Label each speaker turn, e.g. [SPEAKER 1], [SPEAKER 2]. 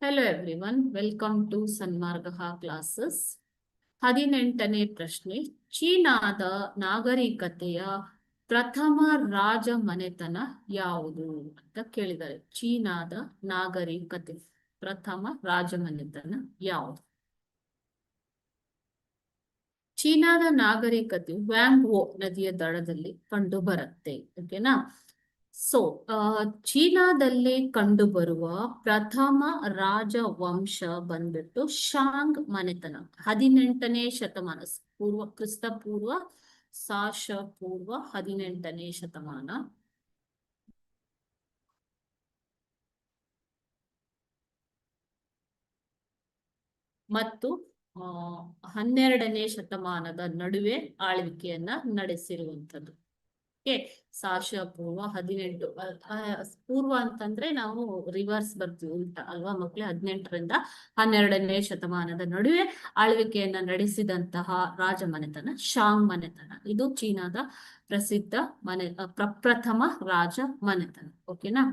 [SPEAKER 1] Hello everyone, welcome to Sanmargaha classes. 18ನೇ ಪ್ರಶ್ನೆ, ಚೀನಾದ ನಾಗರಿಕತೆಯ ಪ್ರಥಮ ರಾಜ ಮನೆತನ ಯಾವುದು ಅಂತ ಕೇಳಿದ್ದಾರೆ. ಚೀನಾದ ನಾಗರಿಕತೆ ಪ್ರಥಮ ರಾಜ ಮನೆತನ ಯಾವುದು? ಚೀನಾದ ನಾಗರಿಕತೆ ವ್ಯಾಂಗ್ವೋ ನದಿಯ ದಡದಲ್ಲಿ ಕಂಡು ಬರುತ್ತೆ. ಓಕೆನಾ? ಸೊ ಚೀನಾದಲ್ಲಿ ಕಂಡುಬರುವ ಪ್ರಥಮ ರಾಜವಂಶ ಬಂದ್ಬಿಟ್ಟು ಶಾಂಗ್ ಮನೆತನ. 18ನೇ ಶತಮಾನ ಪೂರ್ವ ಕ್ರಿಸ್ತ ಪೂರ್ವ ಸಾಶ ಪೂರ್ವ 18ನೇ ಶತಮಾನ. ಮತ್ತು 12ನೇ ಶತಮಾನದ ನಡುವೆ ಆಳ್ವಿಕೆಯನ್ನ ನಡೆಸಿರುವಂಥದ್ದು. ಸಾಶ ಪೂರ್ವ 18 ಪೂರ್ವ ಅಂತಂದ್ರೆ ನಾವು ರಿವರ್ಸ್ ಬರ್ತೀವಿ, ಉಲ್ಟಾ ಅಲ್ವಾ ಮಕ್ಳೇ? 18ರಿಂದ 12ನೇ ಶತಮಾನದ ನಡುವೆ ಆಳ್ವಿಕೆಯನ್ನ ನಡೆಸಿದಂತಹ ರಾಜ ಮನೆತನ ಶಾಂಗ್ ಮನೆತನ. ಇದು ಚೀನಾದ ಪ್ರಸಿದ್ಧ ಪ್ರಥಮ ರಾಜ ಮನೆತನ. ಓಕೆನಾ?